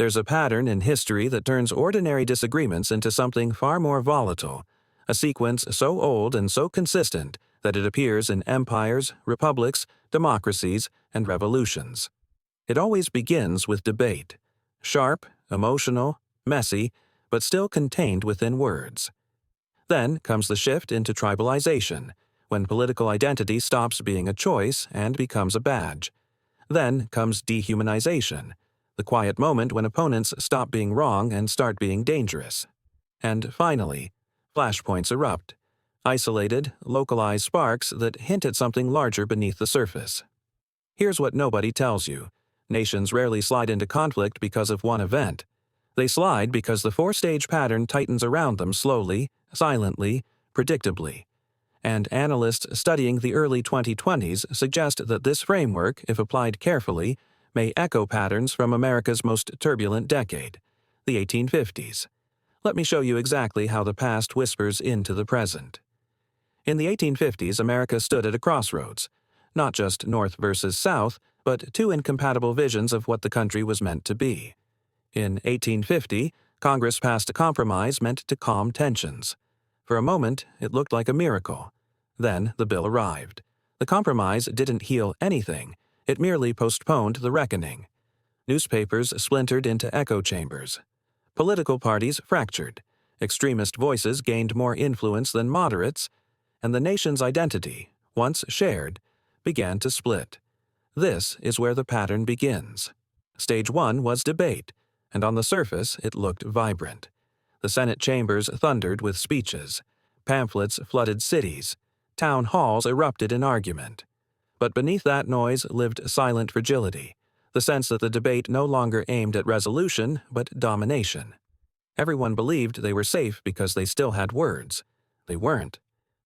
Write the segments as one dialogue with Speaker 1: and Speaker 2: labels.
Speaker 1: There's a pattern in history that turns ordinary disagreements into something far more volatile, a sequence so old and so consistent that it appears in empires, republics, democracies, and revolutions. It always begins with debate, sharp, emotional, messy, but still contained within words. Then comes the shift into tribalization, when political identity stops being a choice and becomes a badge. Then comes dehumanization, the quiet moment when opponents stop being wrong and start being dangerous. And finally, flashpoints erupt, isolated, localized sparks that hint at something larger beneath the surface. Here's what nobody tells you. Nations rarely slide into conflict because of one event. They slide because the four-stage pattern tightens around them slowly, silently, predictably. And analysts studying the early 2020s suggest that this framework, if applied carefully, may echo patterns from America's most turbulent decade, the 1850s. Let me show you exactly how the past whispers into the present. In the 1850s, America stood at a crossroads, not just North versus South, but two incompatible visions of what the country was meant to be. In 1850, Congress passed a compromise meant to calm tensions. For a moment, it looked like a miracle. Then the bill arrived. The compromise didn't heal anything. It merely postponed the reckoning. Newspapers splintered into echo chambers. Political parties fractured. Extremist voices gained more influence than moderates, and the nation's identity, once shared, began to split. This is where the pattern begins. Stage 1 was debate, and on the surface it looked vibrant. The Senate chambers thundered with speeches. Pamphlets flooded cities. Town halls erupted in argument. But beneath that noise lived silent fragility, the sense that the debate no longer aimed at resolution but domination. Everyone believed they were safe because they still had words. They weren't.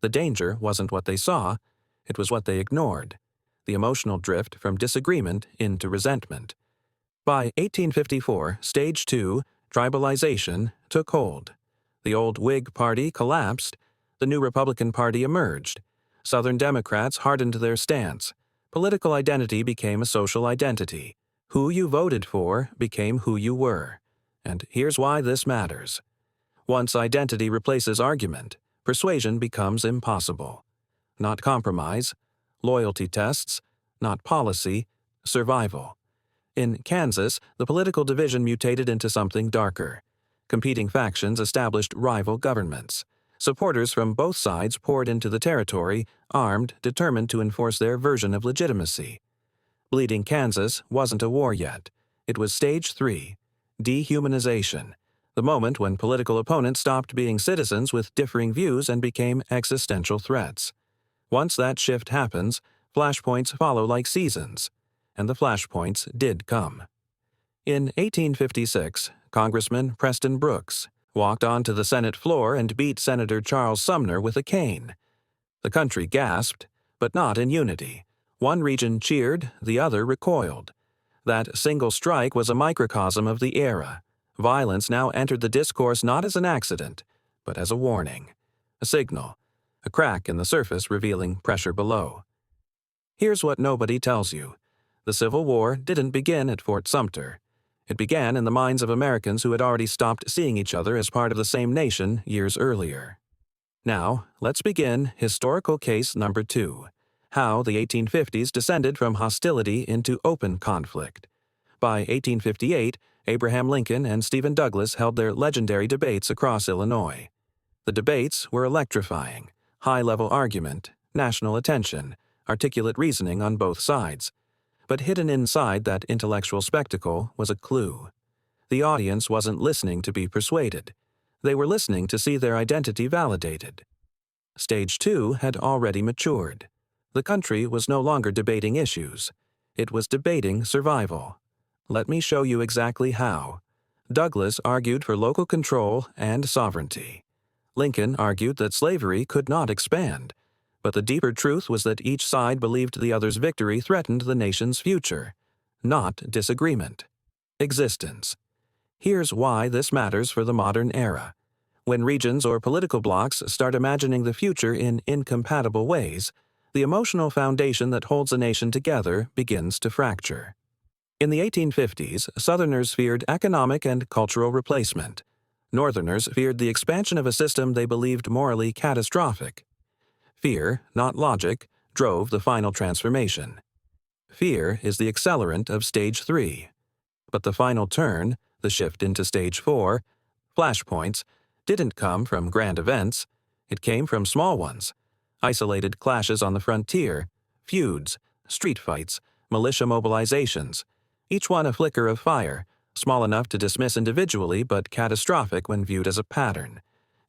Speaker 1: The danger wasn't what they saw, it was what they ignored. The emotional drift from disagreement into resentment. By 1854, Stage 2, tribalization, took hold. The old Whig Party collapsed. The new Republican Party emerged. Southern Democrats hardened their stance. Political identity became a social identity. Who you voted for became who you were. And here's why this matters. Once identity replaces argument, persuasion becomes impossible. Not compromise, loyalty tests, not policy, survival. In Kansas, the political division mutated into something darker. Competing factions established rival governments. Supporters from both sides poured into the territory, armed, determined to enforce their version of legitimacy. Bleeding Kansas wasn't a war yet. It was Stage 3, dehumanization, the moment when political opponents stopped being citizens with differing views and became existential threats. Once that shift happens, flashpoints follow like seasons. And the flashpoints did come. In 1856, Congressman Preston Brooks walked onto the Senate floor and beat Senator Charles Sumner with a cane. The country gasped, but not in unity. One region cheered, the other recoiled. That single strike was a microcosm of the era. Violence now entered the discourse not as an accident, but as a warning, a signal, a crack in the surface revealing pressure below. Here's what nobody tells you. The Civil War didn't begin at Fort Sumter. It began in the minds of Americans who had already stopped seeing each other as part of the same nation years earlier. Now, let's begin historical case number 2, how the 1850s descended from hostility into open conflict. By 1858, Abraham Lincoln and Stephen Douglas held their legendary debates across Illinois. The debates were electrifying, high-level argument, national attention, articulate reasoning on both sides. But hidden inside that intellectual spectacle was a clue. The audience wasn't listening to be persuaded. They were listening to see their identity validated. Stage 2 had already matured. The country was no longer debating issues. It was debating survival. Let me show you exactly how. Douglas argued for local control and sovereignty. Lincoln argued that slavery could not expand. But the deeper truth was that each side believed the other's victory threatened the nation's future, not disagreement. Existence. Here's why this matters for the modern era. When regions or political blocs start imagining the future in incompatible ways, the emotional foundation that holds a nation together begins to fracture. In the 1850s, Southerners feared economic and cultural replacement. Northerners feared the expansion of a system they believed morally catastrophic. Fear, not logic, drove the final transformation. Fear is the accelerant of Stage 3. But the final turn, the shift into Stage 4, flashpoints, didn't come from grand events. It came from small ones. Isolated clashes on the frontier, feuds, street fights, militia mobilizations, each one a flicker of fire, small enough to dismiss individually but catastrophic when viewed as a pattern.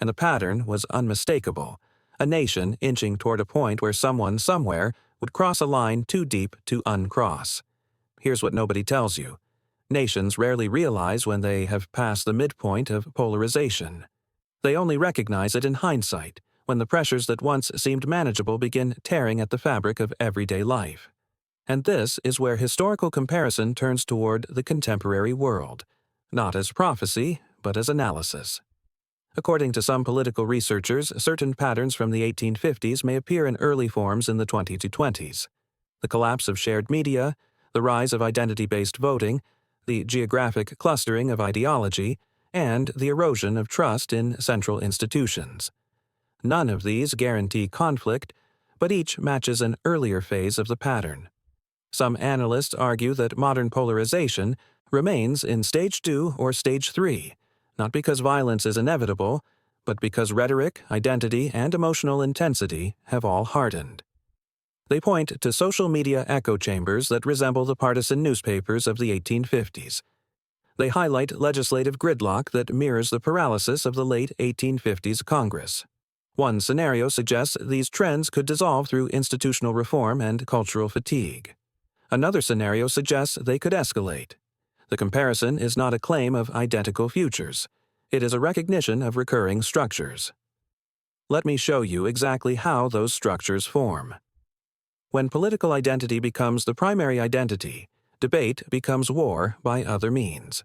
Speaker 1: And the pattern was unmistakable, a nation inching toward a point where someone somewhere would cross a line too deep to uncross. Here's what nobody tells you. Nations rarely realize when they have passed the midpoint of polarization. They only recognize it in hindsight, when the pressures that once seemed manageable begin tearing at the fabric of everyday life. And this is where historical comparison turns toward the contemporary world, not as prophecy, but as analysis. According to some political researchers, certain patterns from the 1850s may appear in early forms in the 2020s. The collapse of shared media, the rise of identity-based voting, the geographic clustering of ideology, and the erosion of trust in central institutions. None of these guarantee conflict, but each matches an earlier phase of the pattern. Some analysts argue that modern polarization remains in Stage 2 or Stage 3, not because violence is inevitable, but because rhetoric, identity, and emotional intensity have all hardened. They point to social media echo chambers that resemble the partisan newspapers of the 1850s. They highlight legislative gridlock that mirrors the paralysis of the late 1850s Congress. One scenario suggests these trends could dissolve through institutional reform and cultural fatigue. Another scenario suggests they could escalate. The comparison is not a claim of identical futures. It is a recognition of recurring structures. Let me show you exactly how those structures form. When political identity becomes the primary identity, debate becomes war by other means.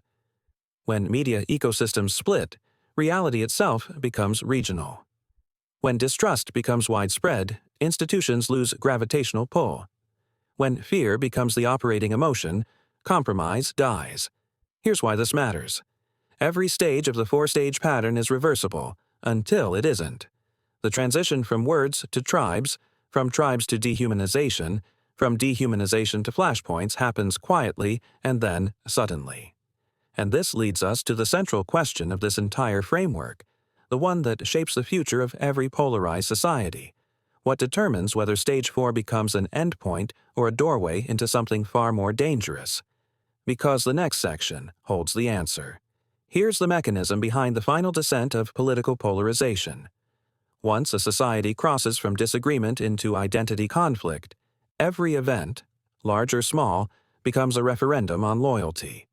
Speaker 1: When media ecosystems split, reality itself becomes regional. When distrust becomes widespread, institutions lose gravitational pull. When fear becomes the operating emotion, compromise dies. Here's why this matters. Every stage of the four-stage pattern is reversible, until it isn't. The transition from words to tribes, from tribes to dehumanization, from dehumanization to flashpoints happens quietly and then suddenly. And this leads us to the central question of this entire framework, the one that shapes the future of every polarized society. What determines whether Stage 4 becomes an endpoint or a doorway into something far more dangerous? Because the next section holds the answer. Here's the mechanism behind the final descent of political polarization. Once a society crosses from disagreement into identity conflict, every event, large or small, becomes a referendum on loyalty.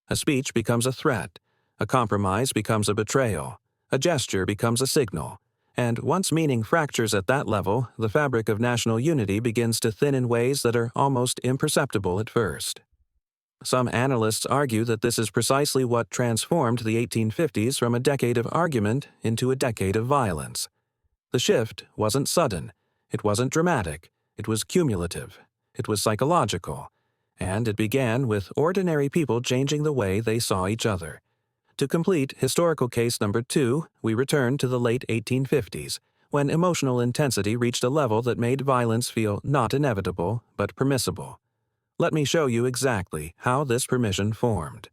Speaker 1: A speech becomes a threat, a compromise becomes a betrayal, a gesture becomes a signal, and once meaning fractures at that level, the fabric of national unity begins to thin in ways that are almost imperceptible at first. Some analysts argue that this is precisely what transformed the 1850s from a decade of argument into a decade of violence. The shift wasn't sudden, it wasn't dramatic, it was cumulative, it was psychological, and it began with ordinary people changing the way they saw each other. To complete historical case number 2, we return to the late 1850s, when emotional intensity reached a level that made violence feel not inevitable, but permissible. Let me show you exactly how this permission formed.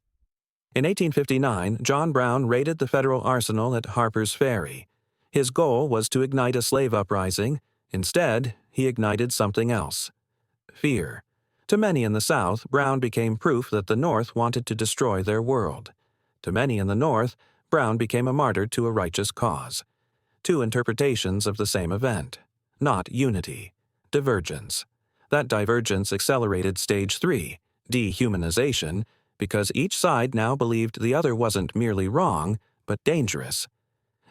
Speaker 1: In 1859, John Brown raided the federal arsenal at Harper's Ferry. His goal was to ignite a slave uprising. Instead, he ignited something else: fear. To many in the South, Brown became proof that the North wanted to destroy their world. To many in the North, Brown became a martyr to a righteous cause. Two interpretations of the same event. Not unity. Divergence. That divergence accelerated Stage 3, dehumanization, because each side now believed the other wasn't merely wrong, but dangerous.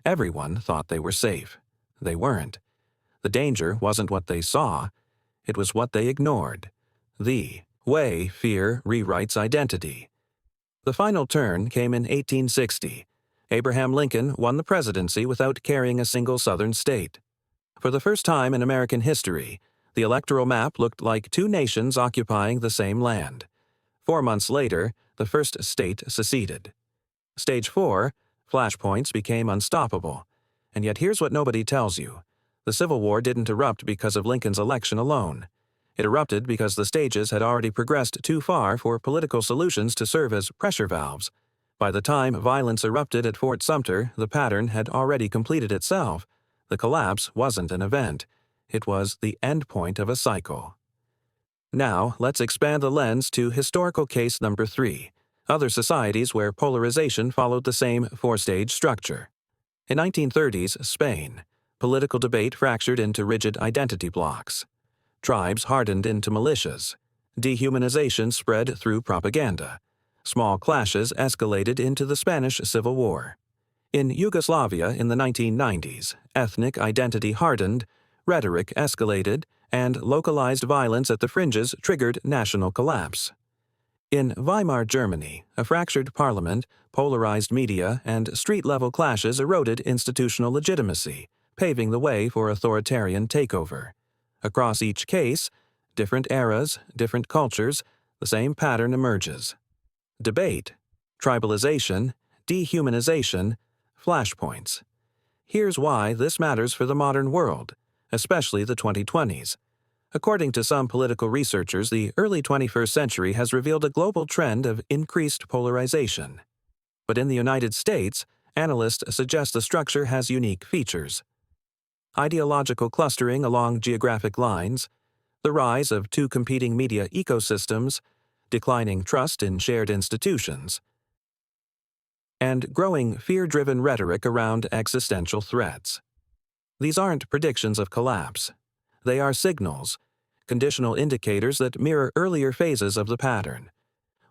Speaker 1: Everyone thought they were safe. They weren't. The danger wasn't what they saw, it was what they ignored. The way fear rewrites identity. The final turn came in 1860. Abraham Lincoln won the presidency without carrying a single Southern state. For the first time in American history, the electoral map looked like two nations occupying the same land. 4 months later, the first state seceded. Stage 4, flashpoints became unstoppable. And yet here's what nobody tells you. The Civil War didn't erupt because of Lincoln's election alone. It erupted because the stages had already progressed too far for political solutions to serve as pressure valves. By the time violence erupted at Fort Sumter, the pattern had already completed itself. The collapse wasn't an event. It was the endpoint of a cycle. Now, let's expand the lens to historical case number 3, other societies where polarization followed the same 4-stage structure. In 1930s Spain, political debate fractured into rigid identity blocks. Tribes hardened into militias. Dehumanization spread through propaganda. Small clashes escalated into the Spanish Civil War. In Yugoslavia in the 1990s, ethnic identity hardened, rhetoric escalated, and localized violence at the fringes triggered national collapse. In Weimar Germany, a fractured parliament, polarized media, and street-level clashes eroded institutional legitimacy, paving the way for authoritarian takeover. Across each case, different eras, different cultures, the same pattern emerges. Debate, tribalization, dehumanization, flashpoints. Here's why this matters for the modern world, especially the 2020s. According to some political researchers, the early 21st century has revealed a global trend of increased polarization. But in the United States, analysts suggest the structure has unique features. Ideological clustering along geographic lines, the rise of two competing media ecosystems, declining trust in shared institutions, and growing fear-driven rhetoric around existential threats. These aren't predictions of collapse. They are signals, conditional indicators that mirror earlier phases of the pattern.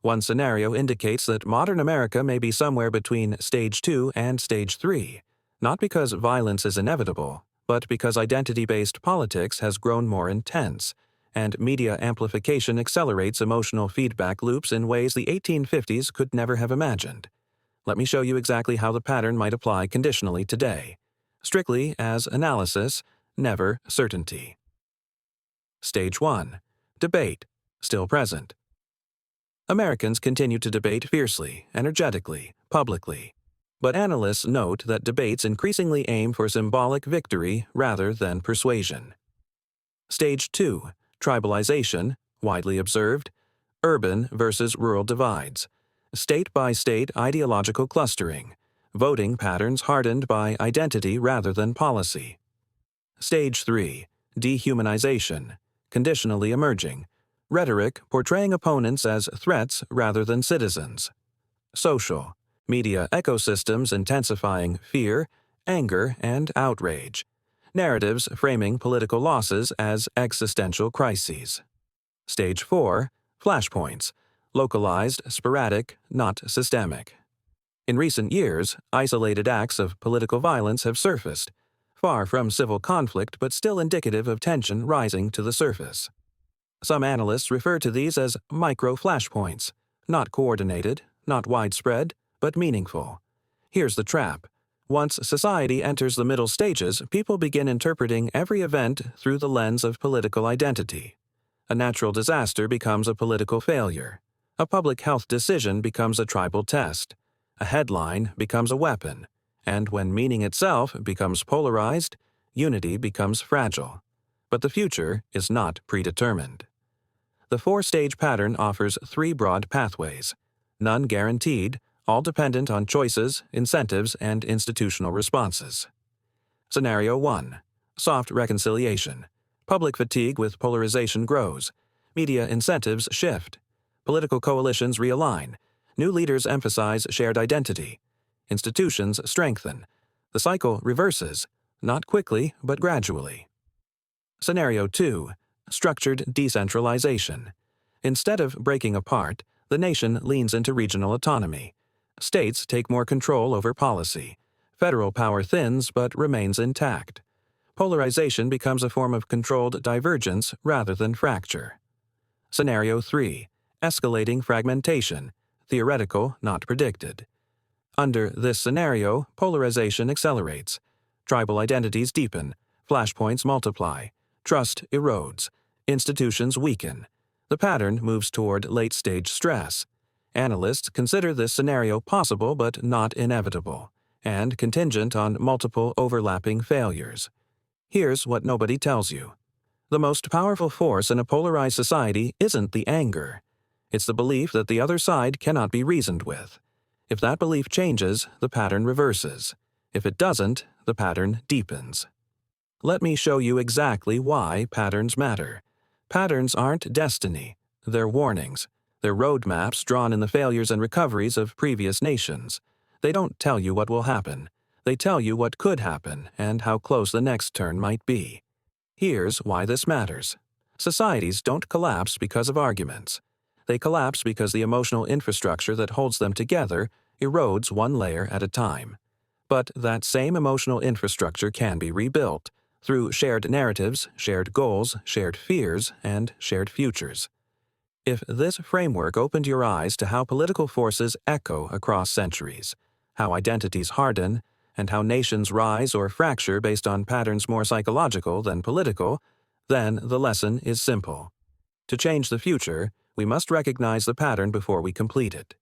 Speaker 1: One scenario indicates that modern America may be somewhere between Stage 2 and Stage 3, not because violence is inevitable, but because identity-based politics has grown more intense, and media amplification accelerates emotional feedback loops in ways the 1850s could never have imagined. Let me show you exactly how the pattern might apply conditionally today. Strictly as analysis, never certainty. Stage 1. Debate, still present. Americans continue to debate fiercely, energetically, publicly. But analysts note that debates increasingly aim for symbolic victory rather than persuasion. Stage 2. Tribalization, widely observed. Urban versus rural divides. State-by-state ideological clustering. Voting patterns hardened by identity rather than policy. Stage 3. Dehumanization, conditionally emerging. Rhetoric portraying opponents as threats rather than citizens. Social. Media ecosystems intensifying fear, anger, and outrage. Narratives framing political losses as existential crises. Stage 4. Flashpoints. Localized, sporadic, not systemic. In recent years, isolated acts of political violence have surfaced, far from civil conflict but still indicative of tension rising to the surface. Some analysts refer to these as micro-flashpoints, not coordinated, not widespread, but meaningful. Here's the trap. Once society enters the middle stages, people begin interpreting every event through the lens of political identity. A natural disaster becomes a political failure. A public health decision becomes a tribal test. A headline becomes a weapon. And when meaning itself becomes polarized, unity becomes fragile. But the future is not predetermined. The 4-stage pattern offers 3 broad pathways, none guaranteed, all dependent on choices, incentives, and institutional responses. Scenario 1. Soft reconciliation. Public fatigue with polarization grows. Media incentives shift. Political coalitions realign. New leaders emphasize shared identity. Institutions strengthen. The cycle reverses, not quickly but gradually. Scenario 2. Structured decentralization. Instead of breaking apart, the nation leans into regional autonomy. States take more control over policy. Federal power thins but remains intact. Polarization becomes a form of controlled divergence rather than fracture. Scenario 3. Escalating fragmentation. Theoretical, not predicted. Under this scenario, polarization accelerates. Tribal identities deepen. Flashpoints multiply. Trust erodes. Institutions weaken. the pattern moves toward late-stage stress. Analysts consider this scenario possible but not inevitable, and contingent on multiple overlapping failures. Here's what nobody tells you. The most powerful force in a polarized society isn't the anger. It's the belief that the other side cannot be reasoned with. If that belief changes, the pattern reverses. If it doesn't, the pattern deepens. Let me show you exactly why patterns matter. Patterns aren't destiny. They're warnings. They're roadmaps drawn in the failures and recoveries of previous nations. They don't tell you what will happen. They tell you what could happen and how close the next turn might be. Here's why this matters. Societies don't collapse because of arguments. They collapse because the emotional infrastructure that holds them together erodes one layer at a time. But that same emotional infrastructure can be rebuilt through shared narratives, shared goals, shared fears, and shared futures. If this framework opened your eyes to how political forces echo across centuries, how identities harden, and how nations rise or fracture based on patterns more psychological than political, then the lesson is simple. To change the future, we must recognize the pattern before we complete it.